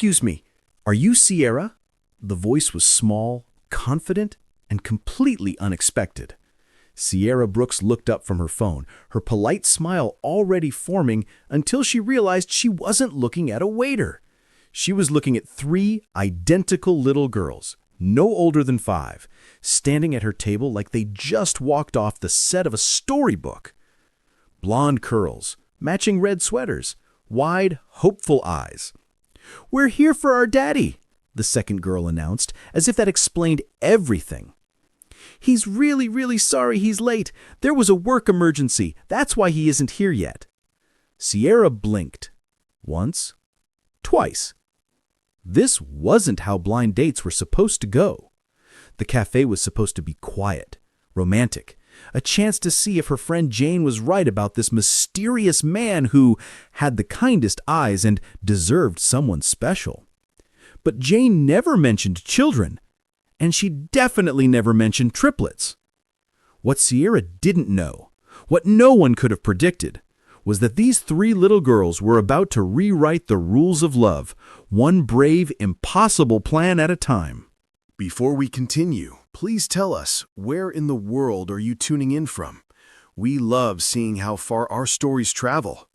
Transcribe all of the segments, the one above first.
Excuse me, are you Sierra? The voice was small, confident, and completely unexpected. Sierra Brooks looked up from her phone, her polite smile already forming until she realized she wasn't looking at a waiter. She was looking at three identical little girls, no older than 5, standing at her table like they just walked off the set of a storybook. Blonde curls, matching red sweaters, wide, hopeful eyes. "We're here for our daddy," the second girl announced, as if that explained everything. "He's really sorry he's late. There was a work emergency. That's why he isn't here yet." Sierra blinked. Once. Twice. This wasn't how blind dates were supposed to go. The cafe was supposed to be quiet, romantic, a chance to see if her friend Jane was right about this mysterious man who had the kindest eyes and deserved someone special. But Jane never mentioned children, and she definitely never mentioned triplets. What Sierra didn't know, what no one could have predicted, was that these 3 little girls were about to rewrite the rules of love, one brave, impossible plan at a time. Before we continue, please tell us, where in the world are you tuning in from? We love seeing how far our stories travel.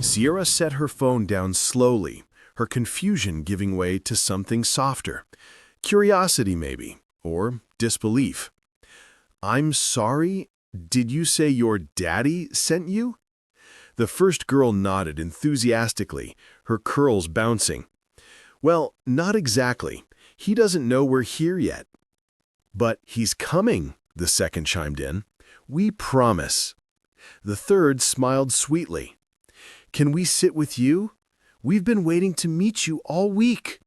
Sierra set her phone down slowly, her confusion giving way to something softer. Curiosity, maybe, or disbelief. "I'm sorry, did you say your daddy sent you?" The first girl nodded enthusiastically, her curls bouncing. "Well, not exactly. He doesn't know we're here yet." "But he's coming," the second chimed in. "We promise." The third smiled sweetly. "Can we sit with you? We've been waiting to meet you all week."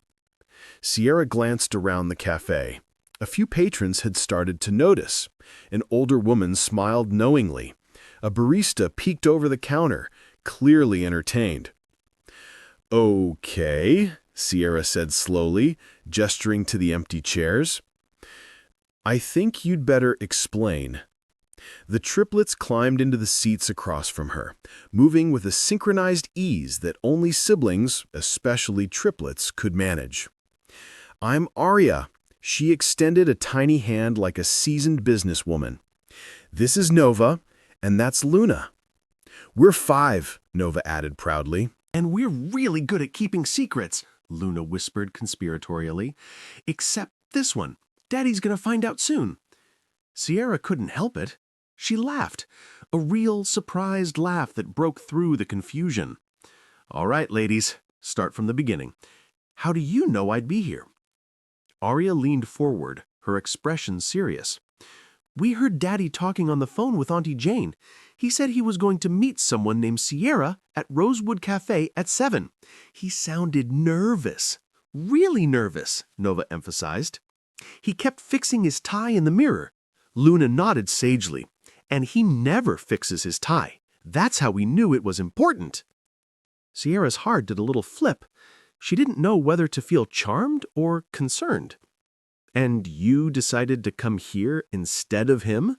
Sierra glanced around the cafe. A few patrons had started to notice. An older woman smiled knowingly. A barista peeked over the counter, clearly entertained. "Okay," Sierra said slowly, gesturing to the empty chairs. "I think you'd better explain." The triplets climbed into the seats across from her, moving with a synchronized ease that only siblings, especially triplets, could manage. "I'm Arya." She extended a tiny hand like a seasoned businesswoman. "This is Nova, and that's Luna." "We're 5, Nova added proudly. "And we're really good at keeping secrets," Luna whispered conspiratorially. "Except this one. Daddy's gonna find out soon." Sierra couldn't help it. She laughed, a real surprised laugh that broke through the confusion. "All right, ladies, start from the beginning. How do you know I'd be here?" Arya leaned forward, her expression serious. "We heard Daddy talking on the phone with Auntie Jane. He said he was going to meet someone named Sierra at Rosewood Cafe at 7. He sounded nervous. Really nervous," Nova emphasized. "He kept fixing his tie in the mirror." Luna nodded sagely. "And he never fixes his tie. That's how we knew it was important." Sierra's heart did a little flip. She didn't know whether to feel charmed or concerned. "And you decided to come here instead of him?"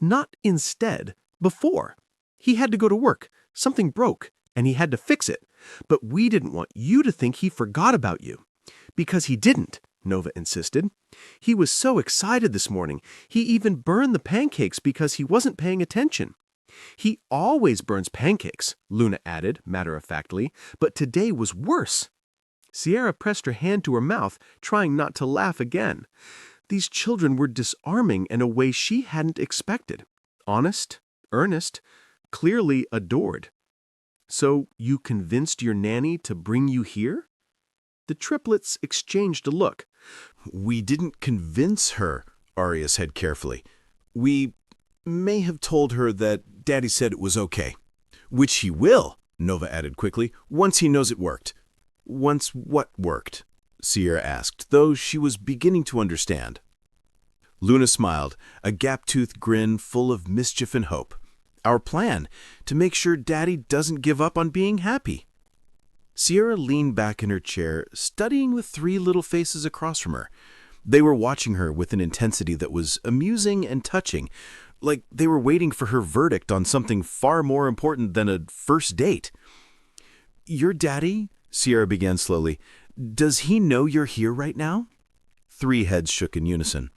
"Not instead. Before. He had to go to work. Something broke, and he had to fix it. But we didn't want you to think he forgot about you." "Because he didn't," Nova insisted. "He was so excited this morning. He even burned the pancakes because he wasn't paying attention." "He always burns pancakes," Luna added, matter-of-factly, "but today was worse." Sierra pressed her hand to her mouth, trying not to laugh again. These children were disarming in a way she hadn't expected. Honest, earnest, clearly adored. "So you convinced your nanny to bring you here?" The triplets exchanged a look. "We didn't convince her," Arya said carefully. "We may have told her that Daddy said it was okay." "Which he will," Nova added quickly, "once he knows it worked." "Once what worked?" Sierra asked, though she was beginning to understand. Luna smiled, a gap-toothed grin full of mischief and hope. "Our plan, to make sure Daddy doesn't give up on being happy." Sierra leaned back in her chair, studying the 3 little faces across from her. They were watching her with an intensity that was amusing and touching, like they were waiting for her verdict on something far more important than a first date. "Your daddy," Sierra began slowly. Does he know you're here right now? 3 heads shook in unison.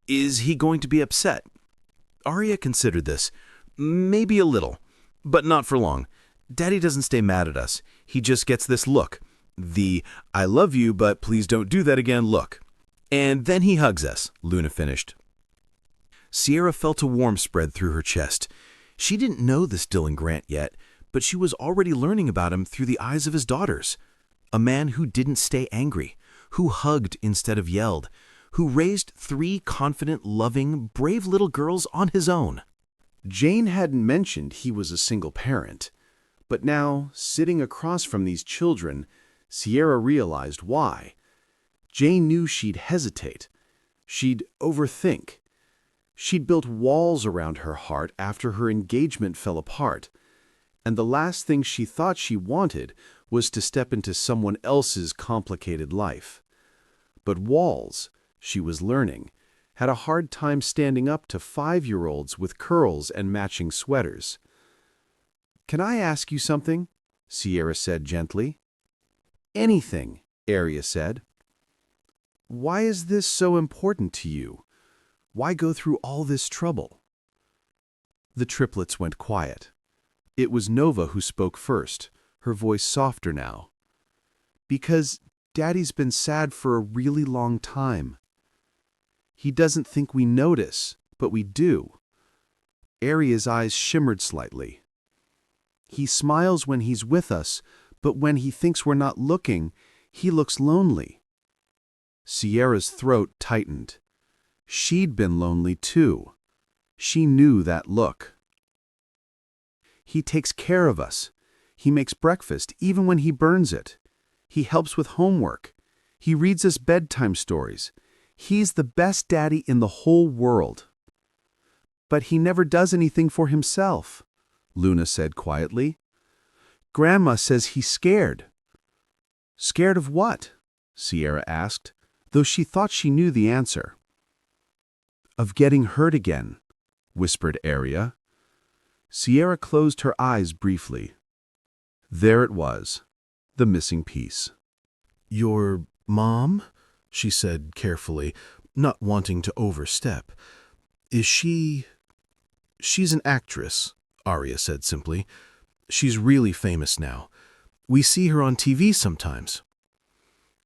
Is he going to be upset? Arya considered this. Maybe a little, but not for long. Daddy doesn't stay mad at us. He just gets this look. The I love you, but please don't do that again look. And then he hugs us, Luna finished. Sierra felt a warmth spread through her chest. She didn't know this Dylan Grant yet, but she was already learning about him through the eyes of his daughters. A man who didn't stay angry, who hugged instead of yelled, who raised 3 confident, loving, brave little girls on his own. Jane hadn't mentioned he was a single parent, but now, sitting across from these children, Sierra realized why. Jane knew she'd hesitate. She'd overthink. She'd built walls around her heart after her engagement fell apart, and the last thing she thought she wanted was to step into someone else's complicated life. But walls, she was learning, had a hard time standing up to 5-year-olds with curls and matching sweaters. "Can I ask you something?" Sierra said gently. "Anything," Arya said. "Why is this so important to you? Why go through all this trouble?" The triplets went quiet. It was Nova who spoke first, her voice softer now. "Because Daddy's been sad for a really long time. He doesn't think we notice, but we do." Arya's eyes shimmered slightly. "He smiles when he's with us, but when he thinks we're not looking, he looks lonely." Sierra's throat tightened. She'd been lonely too. She knew that look. "He takes care of us. He makes breakfast even when he burns it. He helps with homework. He reads us bedtime stories. He's the best daddy in the whole world." "But he never does anything for himself," Luna said quietly. "Grandma says he's scared." "Scared of what?" Sierra asked, though she thought she knew the answer. "Of getting hurt again," whispered Arya. Sierra closed her eyes briefly. There it was, the missing piece. Your mom? She said carefully, not wanting to overstep. Is she... She's an actress, Arya said simply. She's really famous now. We see her on TV sometimes.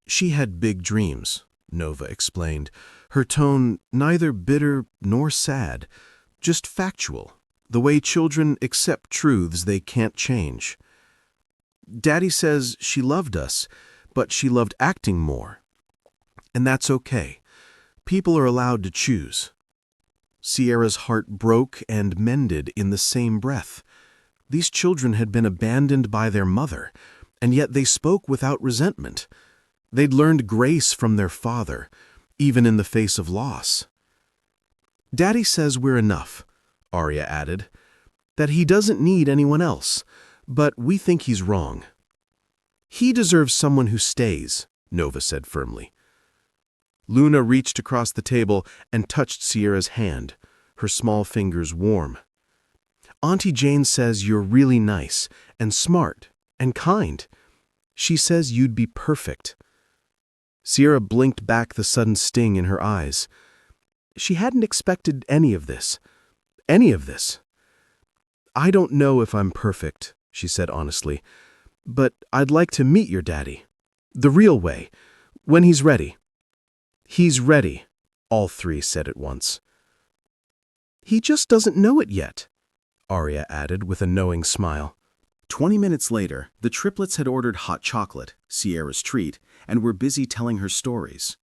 She had big dreams, Nova explained, her tone neither bitter nor sad, just factual, the way children accept truths they can't change. Daddy says she loved us, but she loved acting more. And that's okay. People are allowed to choose. Sierra's heart broke and mended in the same breath. These children had been abandoned by their mother, and yet they spoke without resentment. They'd learned grace from their father, even in the face of loss. Daddy says we're enough, Arya added, that he doesn't need anyone else, but we think he's wrong. He deserves someone who stays, Nova said firmly. Luna reached across the table and touched Sierra's hand, her small fingers warm. Auntie Jane says you're really nice and smart and kind. She says you'd be perfect. Sierra blinked back the sudden sting in her eyes. She hadn't expected any of this. Any of this. I don't know if I'm perfect, she said honestly, but I'd like to meet your daddy. The real way, when he's ready. He's ready, all three said at once. He just doesn't know it yet, Arya added with a knowing smile. 20 minutes later, the triplets had ordered hot chocolate, Sierra's treat, and were busy telling her stories.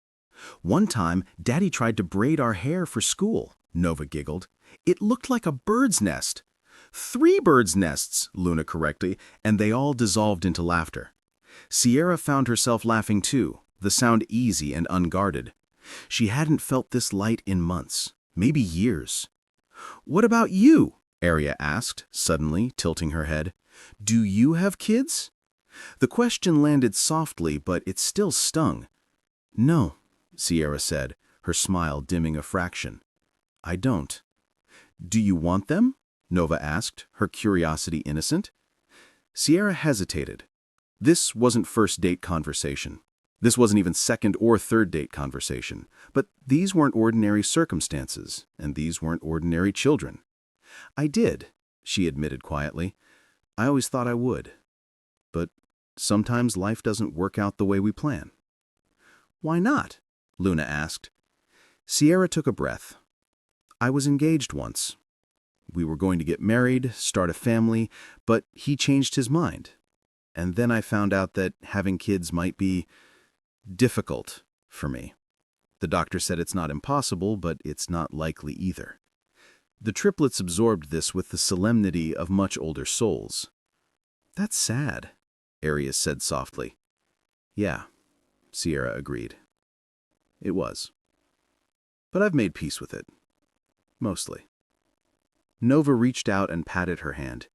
One time, Daddy tried to braid our hair for school, Nova giggled. It looked like a bird's nest. 3 birds' nests, Luna corrected, and they all dissolved into laughter. Sierra found herself laughing too, the sound easy and unguarded. She hadn't felt this light in months, maybe years. What about you? Arya asked, suddenly tilting her head. Do you have kids? The question landed softly, but it still stung. No, Sierra said, her smile dimming a fraction. I don't. Do you want them? Nova asked, her curiosity innocent. Sierra hesitated. This wasn't first date conversation. This wasn't even second or third date conversation. But these weren't ordinary circumstances, and these weren't ordinary children. I did, she admitted quietly. I always thought I would. But sometimes life doesn't work out the way we plan. Why not? Luna asked. Sierra took a breath. I was engaged once. We were going to get married, start a family, but he changed his mind. And then I found out that having kids might be difficult for me. The doctor said it's not impossible, but it's not likely either. The triplets absorbed this with the solemnity of much older souls. That's sad, Arias said softly. Yeah, Sierra agreed. It was. But I've made peace with it. Mostly. Nova reached out and patted her hand.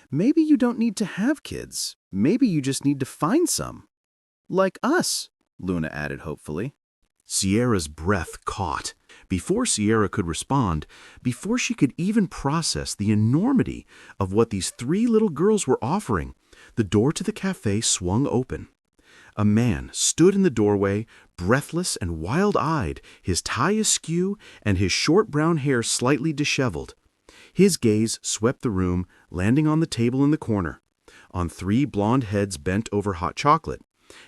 Maybe you don't need to have kids. Maybe you just need to find some. Like us, Luna added hopefully. Sierra's breath caught. Before Sierra could respond, before she could even process the enormity of what these three little girls were offering, the door to the cafe swung open. A man stood in the doorway, breathless and wild-eyed, his tie askew and his short brown hair slightly disheveled. His gaze swept the room, landing on the table in the corner, on three blonde heads bent over hot chocolate,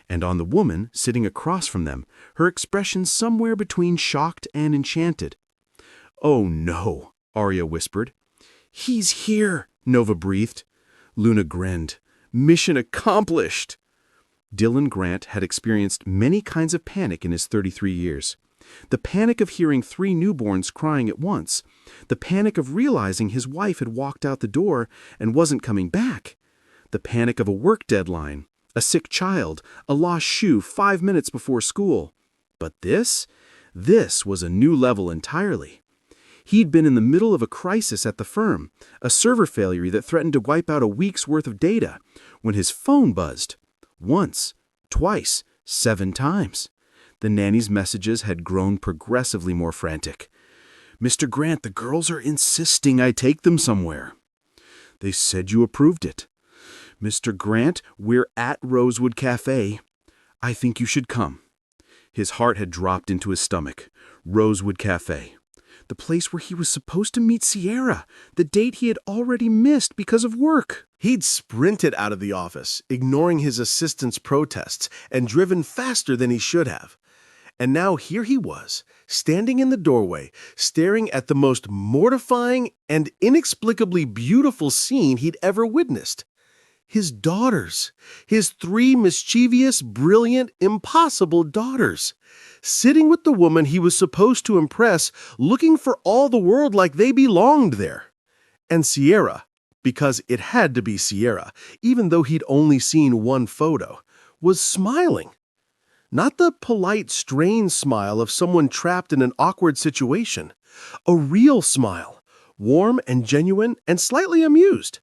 and on the woman sitting across from them, her expression somewhere between shocked and enchanted. "Oh no," Arya whispered. "He's here," Nova breathed. Luna grinned. "Mission accomplished." Dylan Grant had experienced many kinds of panic in his 33 years. The panic of hearing three newborns crying at once. The panic of realizing his wife had walked out the door and wasn't coming back. The panic of a work deadline, a sick child, a lost shoe 5 minutes before school. But this was a new level entirely. He'd been in the middle of a crisis at the firm, a server failure that threatened to wipe out a week's worth of data, when his phone buzzed. Once, twice, 7 times. The nanny's messages had grown progressively more frantic. "Mr. Grant, the girls are insisting I take them somewhere." "They said you approved it." "Mr. Grant, we're at Rosewood Cafe. I think you should come." His heart had dropped into his stomach. Rosewood Cafe. The place where he was supposed to meet Sierra, the date he had already missed because of work. He'd sprinted out of the office, ignoring his assistant's protests, and driven faster than he should have. And now here he was, standing in the doorway, staring at the most mortifying and inexplicably beautiful scene he'd ever witnessed. His daughters, his 3 mischievous, brilliant, impossible daughters, sitting with the woman he was supposed to impress, looking for all the world like they belonged there. And Sierra, because it had to be Sierra, even though he'd only seen one photo, was smiling. Not the polite, strained smile of someone trapped in an awkward situation. A real smile, warm and genuine and slightly amused.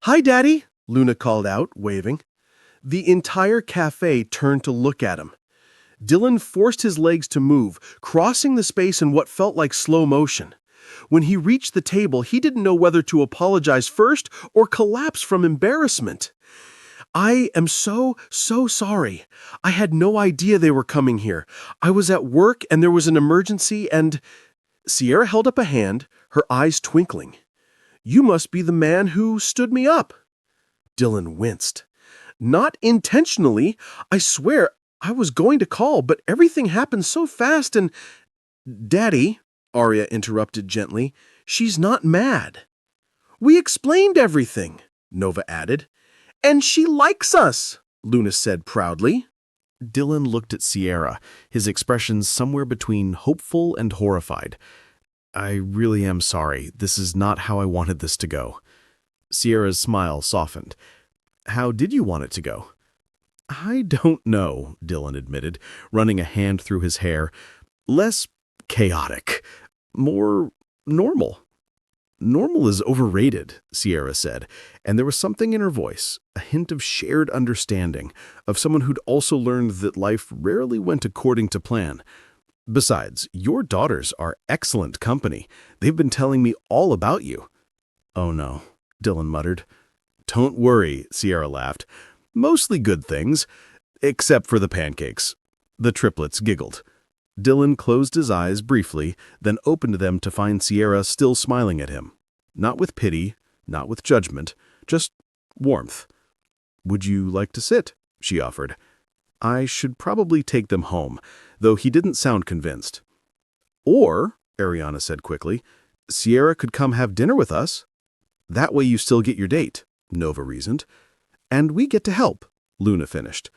"Hi, Daddy," Luna called out, waving. The entire cafe turned to look at him. Dylan forced his legs to move, crossing the space in what felt like slow motion. When he reached the table, he didn't know whether to apologize first or collapse from embarrassment. "I am so sorry. I had no idea they were coming here. I was at work and there was an emergency and—" Sierra held up a hand, her eyes twinkling. "You must be the man who stood me up." Dylan winced. "Not intentionally. I swear, I was going to call, but everything happened so fast and—" "Daddy," Arya interrupted gently, "she's not mad." "We explained everything," Nova added. "And she likes us," Luna said proudly. Dylan looked at Sierra, his expressions somewhere between hopeful and horrified. "I really am sorry. This is not how I wanted this to go." Sierra's smile softened. "How did you want it to go?" "I don't know," Dylan admitted, running a hand through his hair. "Less chaotic. More normal." "Normal is overrated," Sierra said, and there was something in her voice, a hint of shared understanding, of someone who'd also learned that life rarely went according to plan. "Besides, your daughters are excellent company. They've been telling me all about you." "Oh no," Dylan muttered. "Don't worry," Sierra laughed. Mostly good things, except for the pancakes. The triplets giggled. Dylan closed his eyes briefly, then opened them to find Sierra still smiling at him. Not with pity, not with judgment, just warmth. "Would you like to sit?" she offered. "I should probably take them home," though he didn't sound convinced. "Or," Ariana said quickly, "Sierra could come have dinner with us. That way you still get your date," Nova reasoned. "And we get to help," Luna finished.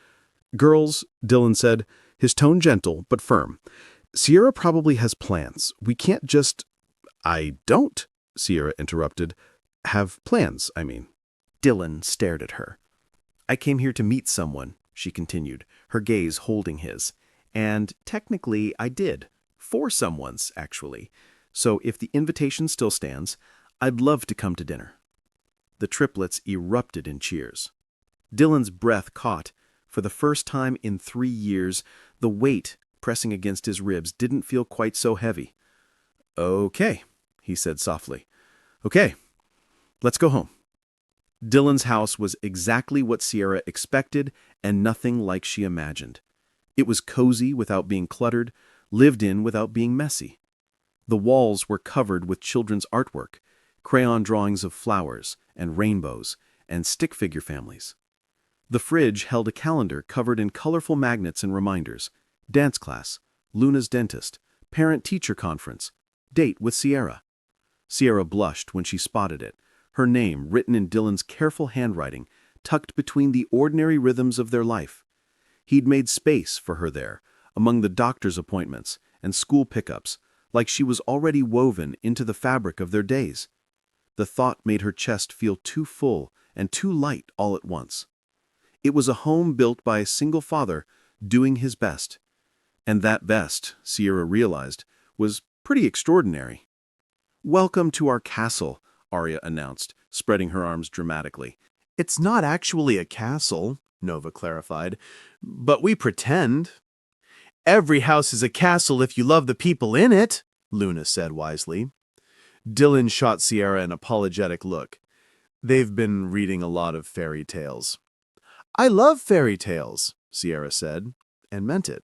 "Girls," Dylan said, his tone gentle but firm, "Sierra probably has plans. We can't just—" "I don't," Sierra interrupted. "Have plans, I mean." Dylan stared at her. "I came here to meet someone," she continued, her gaze holding his. "And technically I did. 4 someones, actually. So if the invitation still stands, I'd love to come to dinner." The triplets erupted in cheers. Dylan's breath caught. For the first time in 3 years, the weight pressing against his ribs didn't feel quite so heavy. "Okay," he said softly. "Okay, let's go home." Dylan's house was exactly what Sierra expected and nothing like she imagined. It was cozy without being cluttered, lived in without being messy. The walls were covered with children's artwork, crayon drawings of flowers and rainbows and stick figure families. The fridge held a calendar covered in colorful magnets and reminders: dance class, Luna's dentist, parent-teacher conference, date with Sierra. Sierra blushed when she spotted it, her name written in Dylan's careful handwriting, tucked between the ordinary rhythms of their life. He'd made space for her there, among the doctor's appointments and school pickups, like she was already woven into the fabric of their days. The thought made her chest feel too full and too light all at once. It was a home built by a single father, doing his best. And that best, Sierra realized, was pretty extraordinary. "Welcome to our castle," Arya announced, spreading her arms dramatically. "It's not actually a castle," Nova clarified, "but we pretend." "Every house is a castle if you love the people in it," Luna said wisely. Dylan shot Sierra an apologetic look. "They've been reading a lot of fairy tales." "I love fairy tales," Sierra said, and meant it.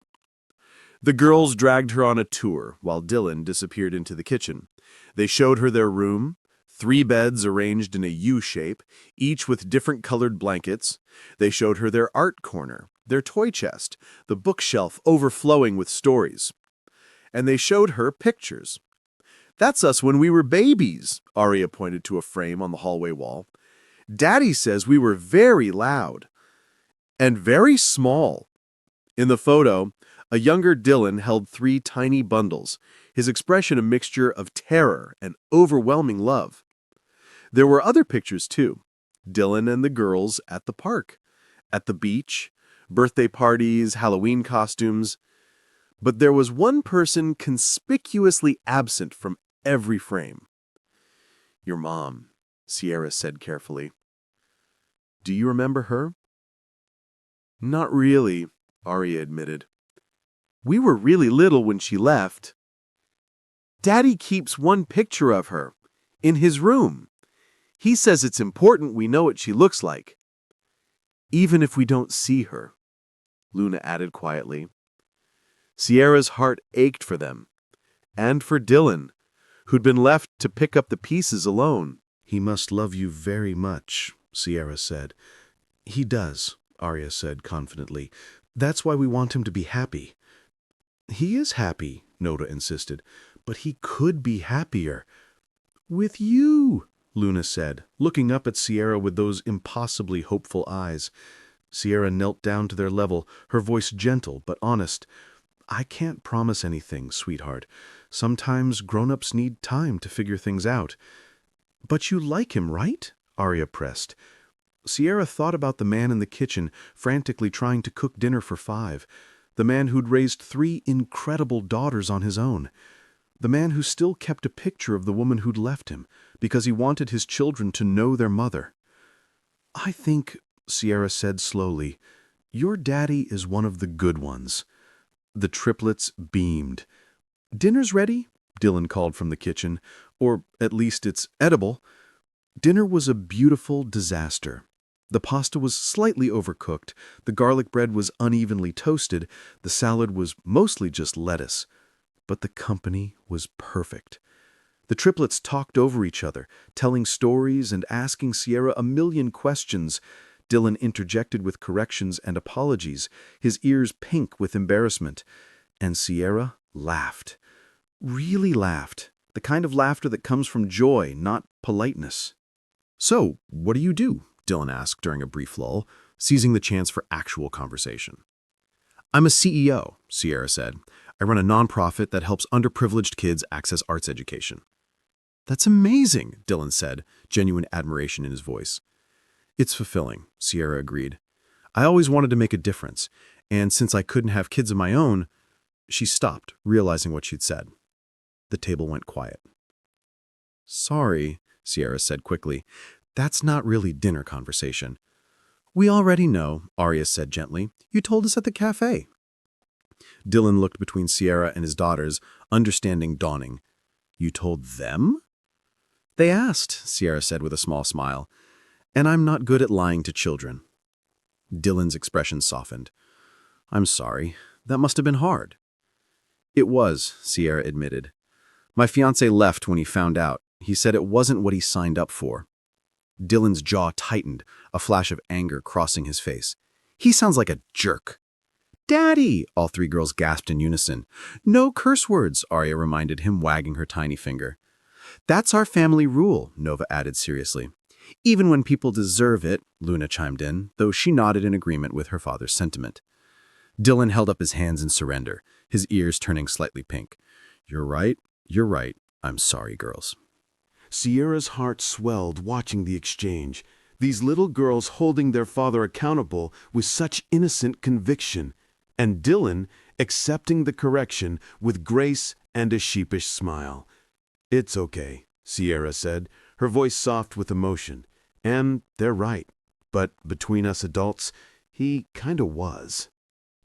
The girls dragged her on a tour while Dylan disappeared into the kitchen. They showed her their room, 3 beds arranged in a U shape, each with different colored blankets. They showed her their art corner, their toy chest, the bookshelf overflowing with stories. And they showed her pictures. "That's us when we were babies," Arya pointed to a frame on the hallway wall. "Daddy says we were very loud. And very small." In the photo, a younger Dylan held 3 tiny bundles, his expression a mixture of terror and overwhelming love. There were other pictures too. Dylan and the girls at the park, at the beach, birthday parties, Halloween costumes. But there was one person conspicuously absent from every frame. "Your mom," Sierra said carefully. "Do you remember her?" "Not really," Arya admitted. "We were really little when she left. Daddy keeps one picture of her, in his room. He says it's important we know what she looks like. Even if we don't see her," Luna added quietly. Sierra's heart ached for them, and for Dylan, who'd been left to pick up the pieces alone. "He must love you very much," Sierra said. "He does," Arya said confidently. "That's why we want him to be happy." "He is happy," Noda insisted, "but he could be happier." "With you," Luna said, looking up at Sierra with those impossibly hopeful eyes. Sierra knelt down to their level, her voice gentle but honest. "I can't promise anything, sweetheart. Sometimes grown-ups need time to figure things out." "But you like him, right?" Arya pressed. Sierra thought about the man in the kitchen, frantically trying to cook dinner for 5. The man who'd raised 3 incredible daughters on his own. The man who still kept a picture of the woman who'd left him, because he wanted his children to know their mother. "I think," Sierra said slowly, "your daddy is one of the good ones." The triplets beamed. "Dinner's ready," Dylan called from the kitchen. "Or at least it's edible." Dinner was a beautiful disaster. The pasta was slightly overcooked, the garlic bread was unevenly toasted, the salad was mostly just lettuce. But the company was perfect. The triplets talked over each other, telling stories and asking Sierra a million questions. Dylan interjected with corrections and apologies, his ears pink with embarrassment. And Sierra laughed. Really laughed. The kind of laughter that comes from joy, not politeness. "So, what do you do?" Dylan asked during a brief lull, seizing the chance for actual conversation. "I'm a CEO," Sierra said. "I run a nonprofit that helps underprivileged kids access arts education." "That's amazing," Dylan said, genuine admiration in his voice. "It's fulfilling," Sierra agreed. "I always wanted to make a difference, and since I couldn't have kids of my own—" She stopped, realizing what she'd said. The table went quiet. "Sorry," Sierra said quickly. "That's not really dinner conversation." "We already know," Arya said gently. "You told us at the cafe." Dylan looked between Sierra and his daughters, understanding dawning. "You told them?" "They asked," Sierra said with a small smile. "And I'm not good at lying to children." Dylan's expression softened. "I'm sorry. That must have been hard." "It was," Sierra admitted. "My fiancé left when he found out. He said it wasn't what he signed up for." Dylan's jaw tightened, a flash of anger crossing his face. "He sounds like a jerk." "Daddy!" all three girls gasped in unison. "No curse words," Arya reminded him, wagging her tiny finger. "That's our family rule," Nova added seriously. "Even when people deserve it," Luna chimed in, though she nodded in agreement with her father's sentiment. Dylan held up his hands in surrender, his ears turning slightly pink. You're right. I'm sorry, girls." Sierra's heart swelled watching the exchange. These little girls holding their father accountable with such innocent conviction, and Dylan accepting the correction with grace and a sheepish smile. "It's okay," Sierra said, her voice soft with emotion. "And they're right. But between us adults, he kinda was."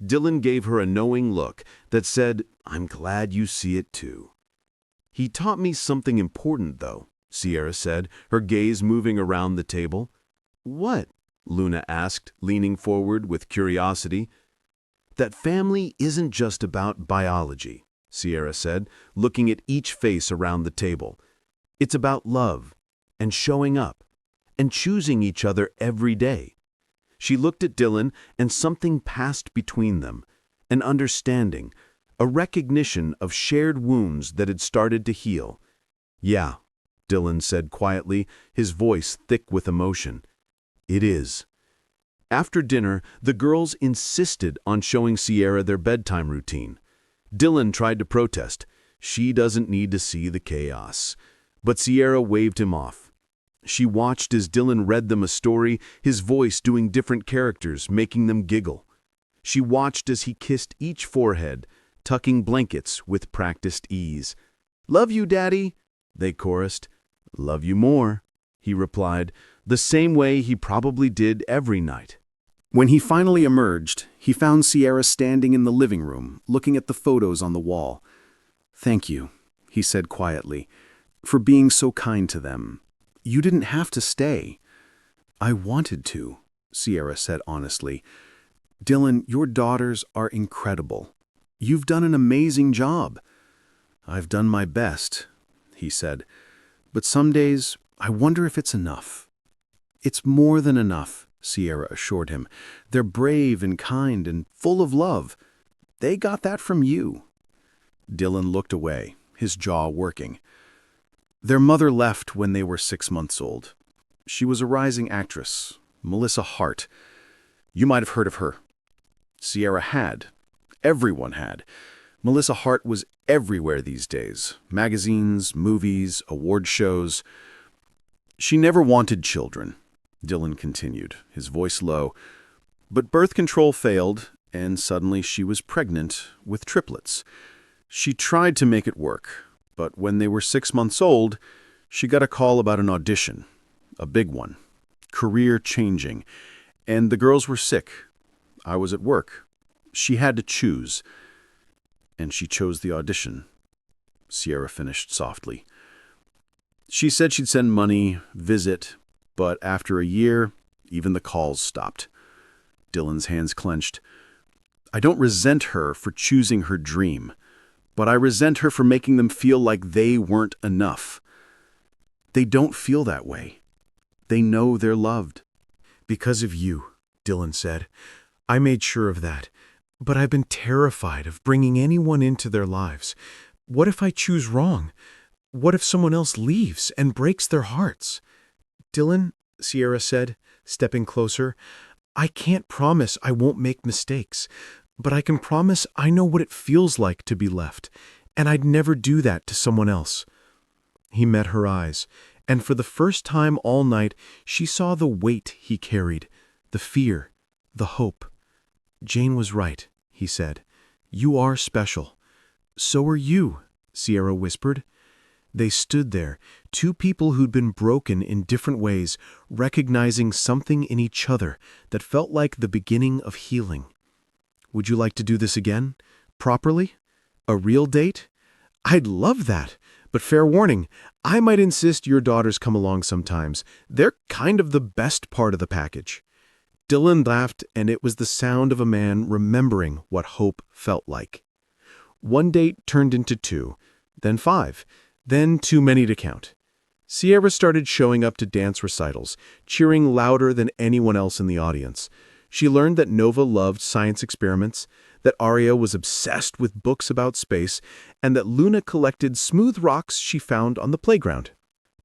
Dylan gave her a knowing look that said, "I'm glad you see it too." "He taught me something important, though," Sierra said, her gaze moving around the table. "What?" Luna asked, leaning forward with curiosity. "That family isn't just about biology," Sierra said, looking at each face around the table. "It's about love, and showing up, and choosing each other every day." She looked at Dylan, and something passed between them, an understanding, a recognition of shared wounds that had started to heal. "Yeah," Dylan said quietly, his voice thick with emotion. "It is." After dinner, the girls insisted on showing Sierra their bedtime routine. Dylan tried to protest. She doesn't need to see the chaos. But Sierra waved him off. She watched as Dylan read them a story, his voice doing different characters, making them giggle. She watched as he kissed each forehead, tucking blankets with practiced ease. "Love you, Daddy," they chorused. "Love you more," he replied, the same way he probably did every night. When he finally emerged, he found Sierra standing in the living room, looking at the photos on the wall. "Thank you," he said quietly, "for being so kind to them. You didn't have to stay." "I wanted to," Sierra said honestly. "Dylan, your daughters are incredible. You've done an amazing job." "I've done my best," he said. "But some days, I wonder if it's enough." "It's more than enough," Sierra assured him. "They're brave and kind and full of love. They got that from you." Dylan looked away, his jaw working. "Their mother left when they were 6 months old. She was a rising actress, Melissa Hart. You might have heard of her." Sierra had. Everyone had. Melissa Hart was everywhere these days. Magazines, movies, award shows. "She never wanted children," Dylan continued, his voice low. "But birth control failed, and suddenly she was pregnant with triplets. She tried to make it work, but when they were 6 months old, she got a call about an audition. A big one. Career-changing. And the girls were sick. I was at work. She had to choose. And she chose the audition." Sierra finished softly. "She said she'd send money, visit, but after a year, Even the calls stopped. Dylan's hands clenched. I don't resent her for choosing her dream, but I resent her for making them feel like they weren't enough. They don't feel that way. They know they're loved. Because of you, Dylan said. I made sure of that. But I've been terrified of bringing anyone into their lives. What if I choose wrong? What if someone else leaves and breaks their hearts? Dylan, Sierra said, stepping closer, I can't promise I won't make mistakes, but I can promise I know what it feels like to be left, and I'd never do that to someone else. He met her eyes, and for the first time all night, she saw the weight he carried, the fear, the hope. Jane was right, he said. You are special. So are you, Sierra whispered. They stood there, two people who'd been broken in different ways, recognizing something in each other that felt like the beginning of healing. Would you like to do this again? Properly? A real date? I'd love that. But fair warning, I might insist your daughters come along sometimes. They're kind of the best part of the package. Dylan laughed, and it was the sound of a man remembering what hope felt like. One date turned into 2, then 5, then too many to count. Sierra started showing up to dance recitals, cheering louder than anyone else in the audience. She learned that Nova loved science experiments, that Arya was obsessed with books about space, and that Luna collected smooth rocks she found on the playground.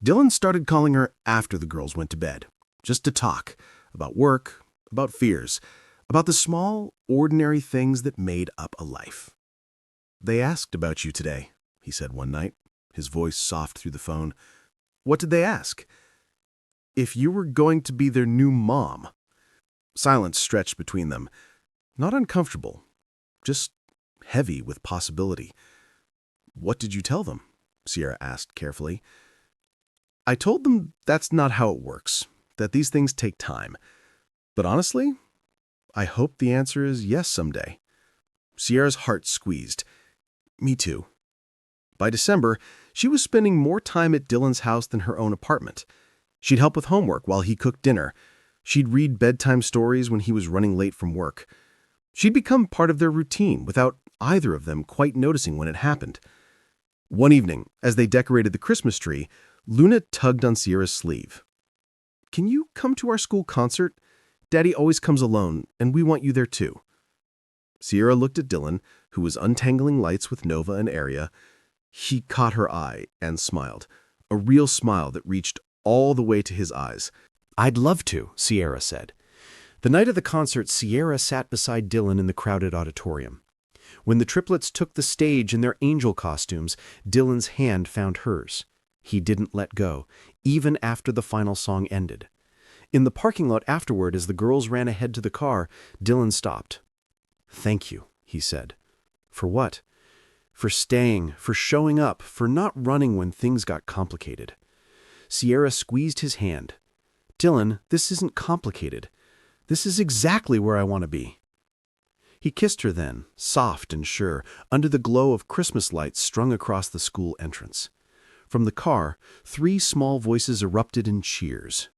Dylan started calling her after the girls went to bed, just to talk about work, about fears, about the small, ordinary things that made up a life. They asked about you today, he said one night, his voice soft through the phone. What did they ask? If you were going to be their new mom. Silence stretched between them. Not uncomfortable, just heavy with possibility. What did you tell them? Sierra asked carefully. I told them that's not how it works, that these things take time. But honestly, I hope the answer is yes someday. Sierra's heart squeezed. Me too. By December, she was spending more time at Dylan's house than her own apartment. She'd help with homework while he cooked dinner. She'd read bedtime stories when he was running late from work. She'd become part of their routine without either of them quite noticing when it happened. One evening, as they decorated the Christmas tree, Luna tugged on Sierra's sleeve. Can you come to our school concert? Daddy always comes alone, and we want you there too. Sierra looked at Dylan, who was untangling lights with Nova and Arya. He caught her eye and smiled, a real smile that reached all the way to his eyes. I'd love to, Sierra said. The night of the concert, Sierra sat beside Dylan in the crowded auditorium. When the triplets took the stage in their angel costumes, Dylan's hand found hers. He didn't let go, even after the final song ended. In the parking lot afterward, as the girls ran ahead to the car, Dylan stopped. Thank you, he said. For what? For staying, for showing up, for not running when things got complicated. Sierra squeezed his hand. Dylan, this isn't complicated. This is exactly where I want to be. He kissed her then, soft and sure, under the glow of Christmas lights strung across the school entrance. From the car, 3 small voices erupted in cheers.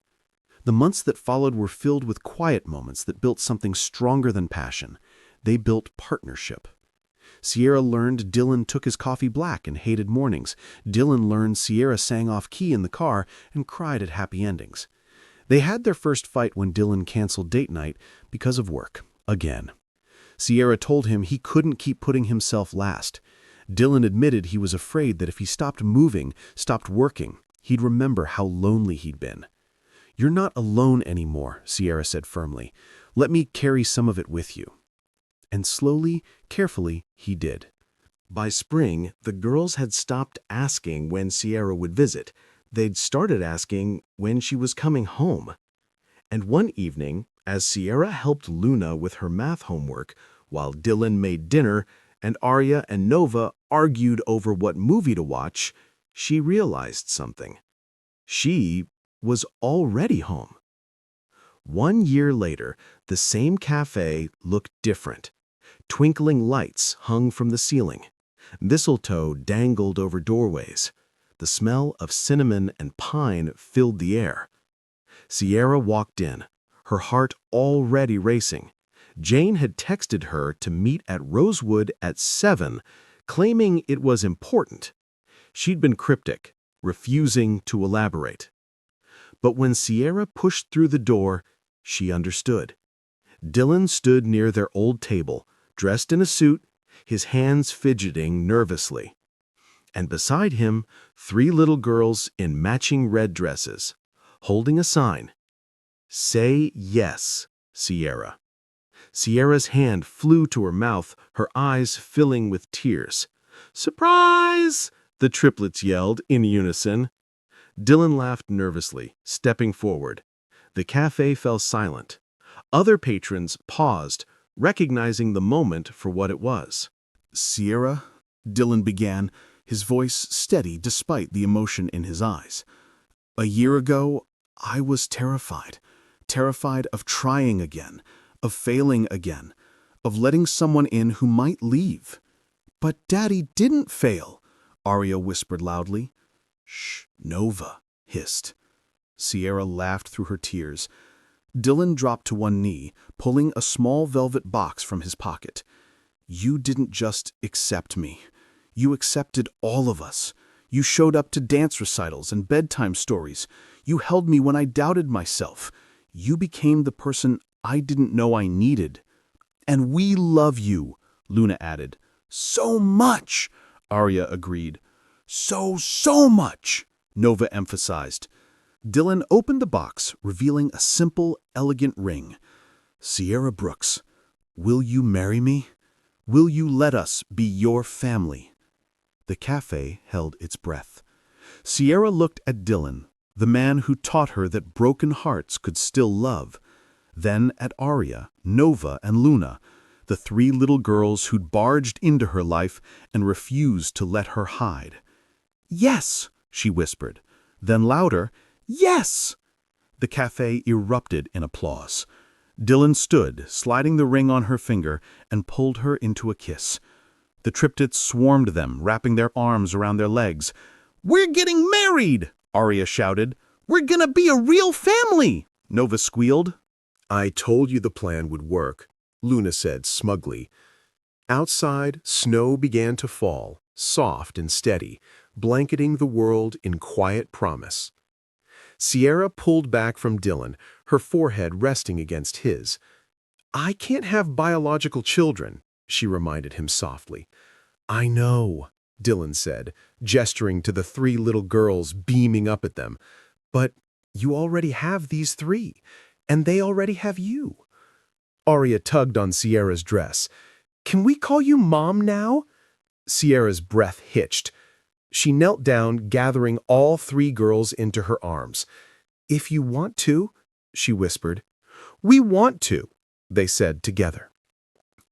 The months that followed were filled with quiet moments that built something stronger than passion. They built partnership. Sierra learned Dylan took his coffee black and hated mornings. Dylan learned Sierra sang off-key in the car and cried at happy endings. They had their first fight when Dylan canceled date night because of work, again. Sierra told him he couldn't keep putting himself last. Dylan admitted he was afraid that if he stopped moving, stopped working, he'd remember how lonely he'd been. You're not alone anymore, Sierra said firmly. Let me carry some of it with you. And slowly, carefully, he did. By spring, the girls had stopped asking when Sierra would visit. They'd started asking when she was coming home. And one evening, as Sierra helped Luna with her math homework, while Dylan made dinner and Arya and Nova argued over what movie to watch, she realized something. She was already home. 1 year later, the same cafe looked different. Twinkling lights hung from the ceiling. Mistletoe dangled over doorways. The smell of cinnamon and pine filled the air. Sierra walked in, her heart already racing. Jane had texted her to meet at Rosewood at 7, claiming it was important. She'd been cryptic, refusing to elaborate. But when Sierra pushed through the door, she understood. Dylan stood near their old table, dressed in a suit, his hands fidgeting nervously. And beside him, 3 little girls in matching red dresses, holding a sign. "Say yes, Sierra." Sierra's hand flew to her mouth, her eyes filling with tears. "Surprise!" the triplets yelled in unison. Dylan laughed nervously, stepping forward. The cafe fell silent. Other patrons paused, recognizing the moment for what it was. "Sierra," Dylan began, his voice steady despite the emotion in his eyes. "A year ago, I was terrified. Terrified of trying again, of failing again, of letting someone in who might leave. But Daddy didn't fail," Arya whispered loudly. "Shh, Nova," hissed. Sierra laughed through her tears. Dylan dropped to one knee, pulling a small velvet box from his pocket. "You didn't just accept me. You accepted all of us. You showed up to dance recitals and bedtime stories. You held me when I doubted myself. You became the person I didn't know I needed. And we love you," Luna added. "So much," Arya agreed. So much," Nova emphasized. Dylan opened the box, revealing a simple, elegant ring. "Sierra Brooks, will you marry me? Will you let us be your family?" The cafe held its breath. Sierra looked at Dylan, the man who taught her that broken hearts could still love. Then at Arya, Nova, and Luna, the 3 little girls who'd barged into her life and refused to let her hide. "Yes," she whispered. Then louder, "Yes!" The cafe erupted in applause. Dylan stood, sliding the ring on her finger, and pulled her into a kiss. The triplets swarmed them, wrapping their arms around their legs. "We're getting married!" Arya shouted. "We're gonna be a real family!" Nova squealed. "I told you the plan would work," Luna said smugly. Outside, snow began to fall, soft and steady, blanketing the world in quiet promise. Sierra pulled back from Dylan, her forehead resting against his. "I can't have biological children," she reminded him softly. "I know," Dylan said, gesturing to the 3 little girls beaming up at them. "But you already have these 3, and they already have you." Arya tugged on Sierra's dress. "Can we call you Mom now?" Sierra's breath hitched. She knelt down, gathering all 3 girls into her arms. "If you want to," she whispered. "We want to," they said together.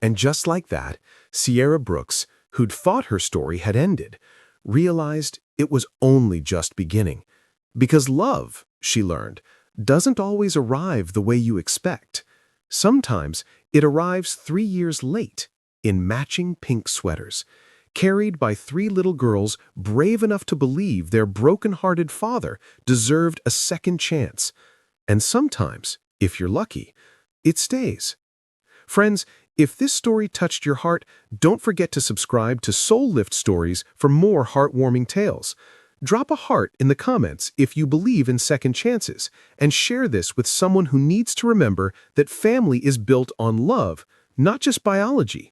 And just like that, Sierra Brooks, who'd thought her story had ended, realized it was only just beginning. Because love, she learned, doesn't always arrive the way you expect. Sometimes it arrives 3 years late, in matching pink sweaters, carried by 3 little girls brave enough to believe their broken-hearted father deserved a second chance. And sometimes, if you're lucky, it stays. Friends, if this story touched your heart, don't forget to subscribe to Soul Lift Stories for more heartwarming tales. Drop a heart in the comments if you believe in second chances, and share this with someone who needs to remember that family is built on love, not just biology.